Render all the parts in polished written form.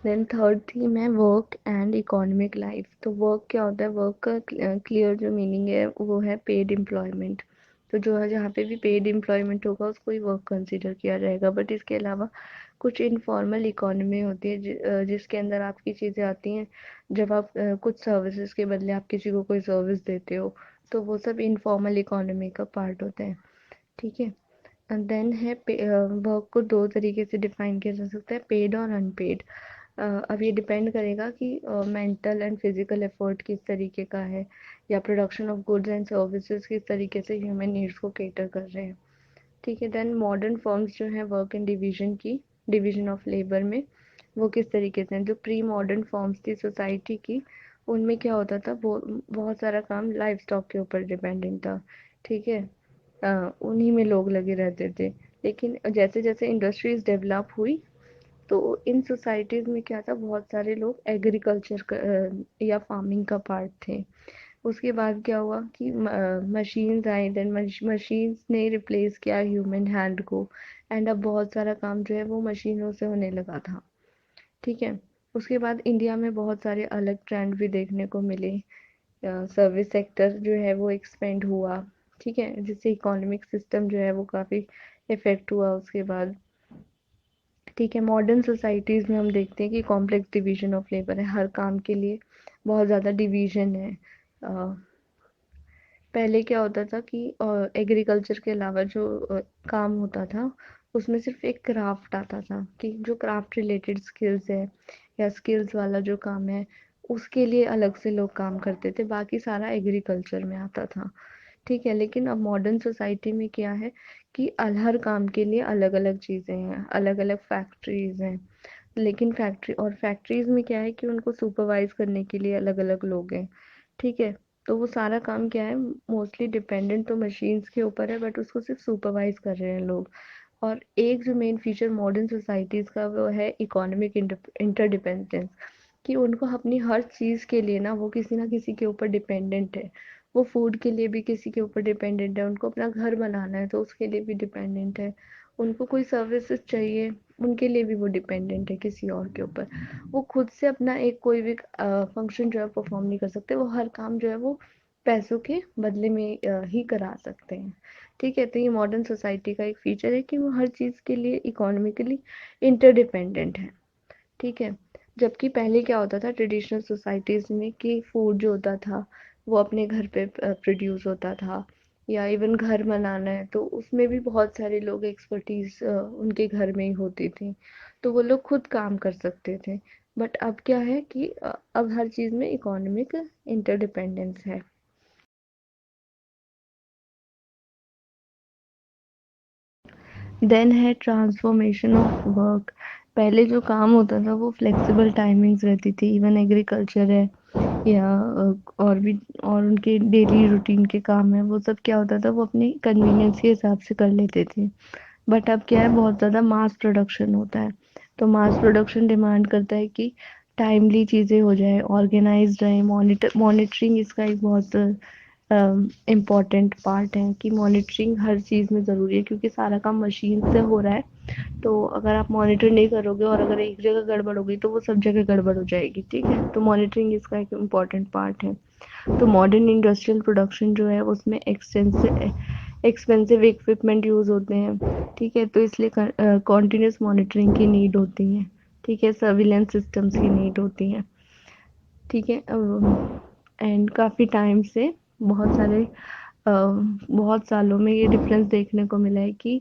Then third theme है work and economic life. तो work क्या होता है? वर्क का क्लियर जो मीनिंग है वो है पेड एम्प्लॉयमेंट। तो जो है जहाँ पे भी पेड एम्प्लॉयमेंट होगा उसको ही वर्क कंसिडर किया जाएगा। बट इसके अलावा कुछ इनफॉर्मल इकोनॉमी होती है जिसके अंदर आपकी चीज़ें आती हैं। जब आप कुछ सर्विसेज के बदले आप किसी को कोई सर्विस देते हो, तो वो सब इनफॉर्मल इकोनॉमी का पार्ट होते हैं। ठीक है। देन है वर्क को दो तरीके से डिफाइन किया जा सकता है, पेड और अनपेड। अब ये डिपेंड करेगा कि मेंटल एंड फिजिकल एफर्ट किस तरीके का है, या production of goods and services किस तरीके से ह्यूमन नीड्स को केटर कर रहे हैं। ठीक है। देन मॉडर्न फॉर्म्स जो है work and division of labour में, वो किस तरीके से हैं? जो प्री मॉडर्न फॉर्म्स थी सोसाइटी की, उनमें क्या होता था, वो बहुत सारा काम लाइफ स्टॉक के ऊपर डिपेंडेंट था। ठीक है। उन्हीं में लोग लगे रहते थे। लेकिन जैसे जैसे इंडस्ट्रीज डेवलप हुई, तो इन सोसाइटीज में क्या था, बहुत सारे लोग एग्रीकल्चर या फार्मिंग का पार्ट थे। उसके बाद क्या हुआ कि मशीन्स आई। देन मशीन्स ने रिप्लेस किया ह्यूमन हैंड को, एंड अब बहुत सारा काम जो है वो मशीनों से होने लगा था। ठीक है। उसके बाद इंडिया में बहुत सारे अलग ट्रेंड भी देखने को मिले। सर्विस सेक्टर जो है वो एक्सपेंड हुआ। ठीक है, जिससे इकोनॉमिक सिस्टम जो है वो काफ़ी इफेक्ट हुआ उसके बाद। ठीक है। मॉडर्न सोसाइटीज़ में हम देखते हैं कि कॉम्प्लेक्स डिवीजन ऑफ लेबर है, हर काम के लिए बहुत ज़्यादा डिवीजन है। अ, पहले क्या होता था कि एग्रीकल्चर के अलावा जो काम होता था, उसमें सिर्फ एक क्राफ्ट आता था, कि जो क्राफ्ट रिलेटेड स्किल्स है या स्किल्स वाला जो काम है, उसके लिए अलग से लोग काम करते थे, बाकी सारा एग्रीकल्चर में आता था। ठीक है। लेकिन अब मॉडर्न सोसाइटी में क्या है कि हर काम के लिए अलग अलग चीज़ें हैं, अलग अलग फैक्ट्रीज हैं। लेकिन फैक्ट्रीज में क्या है कि उनको सुपरवाइज करने के लिए अलग अलग लोग हैं। ठीक है। तो वो सारा काम क्या है, मोस्टली डिपेंडेंट तो मशीन्स के ऊपर है, बट उसको सिर्फ सुपरवाइज कर रहे हैं लोग। और एक जो मेन फीचर मॉडर्न सोसाइटीज़ का वो है इकोनॉमिक इंटरडिपेंडेंस, कि उनको अपनी हर चीज़ के लिए ना किसी के ऊपर डिपेंडेंट है। वो फूड के लिए भी किसी के ऊपर डिपेंडेंट है, उनको अपना घर बनाना है तो उसके लिए भी डिपेंडेंट है, उनको कोई सर्विसेज चाहिए उनके लिए भी वो डिपेंडेंट है किसी और के ऊपर। वो खुद से अपना एक कोई भी फंक्शन जो है परफॉर्म नहीं कर सकते, वो हर काम जो है वो पैसों के बदले में ही करा सकते हैं। ठीक है। तो ये मॉडर्न सोसाइटी का एक फीचर है कि वो हर चीज़ के लिए इकोनॉमिकली इंटरडिपेंडेंट है। ठीक है। जबकि पहले क्या होता था ट्रेडिशनल सोसाइटीज़ में, कि फूड जो होता था वो अपने घर पे प्रोड्यूस होता था, या इवन घर बनाना है तो उसमें भी बहुत सारे लोग एक्सपर्टीज उनके घर में ही होती थी, तो वो लोग खुद काम कर सकते थे। बट अब क्या है कि अब हर चीज़ में इकोनॉमिक इंटरडिपेंडेंस है। देन है ट्रांसफॉर्मेशन ऑफ वर्क। पहले जो काम होता था वो फ्लेक्सिबल टाइमिंग्स रहती थी, इवन एग्रीकल्चर है या और भी और उनके डेली रूटीन के काम है, वो सब क्या होता था वो अपनी कन्वीनियंस के हिसाब से कर लेते थे। बट अब क्या है, बहुत ज़्यादा मास प्रोडक्शन होता है। तो मास प्रोडक्शन डिमांड करता है कि टाइमली चीज़ें हो जाए, ऑर्गेनाइज्ड रहे। मॉनिटरिंग इसका एक बहुत इम्पॉर्टेंट पार्ट है, कि मॉनिटरिंग हर चीज़ में ज़रूरी है, क्योंकि सारा काम मशीन से हो रहा है। तो अगर आप मॉनिटर नहीं करोगे और अगर एक जगह गड़बड़ हो गई तो वो सब जगह गड़बड़ हो जाएगी। ठीक है। तो मॉनिटरिंग इसका एक इम्पॉर्टेंट पार्ट है। तो मॉडर्न इंडस्ट्रियल प्रोडक्शन जो है उसमें एक्सपेंसिव इक्विपमेंट यूज़ होते हैं। ठीक है। तो इसलिए कॉन्टीन्यूस मॉनिटरिंग की नीड होती है। ठीक है। सर्विलेंस सिस्टम्स की नीड होती है। ठीक है। एंड काफ़ी टाइम से बहुत सालों में ये डिफरेंस देखने को मिला है कि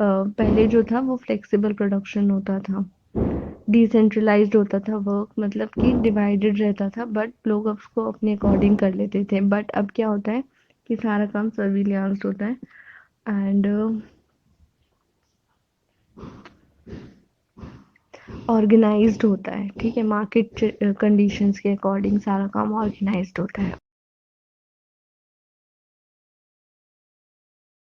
पहले जो था वो फ्लेक्सिबल प्रोडक्शन होता था, डिसेंट्रलाइज्ड होता था वर्क, मतलब कि डिवाइडेड रहता था, बट लोग उसको अपने अकॉर्डिंग कर लेते थे। बट अब क्या होता है कि सारा काम सर्विलियंस होता है, एंड ऑर्गेनाइज्ड होता है। ठीक है। मार्केट कंडीशंस के अकॉर्डिंग सारा काम ऑर्गेनाइज्ड होता है।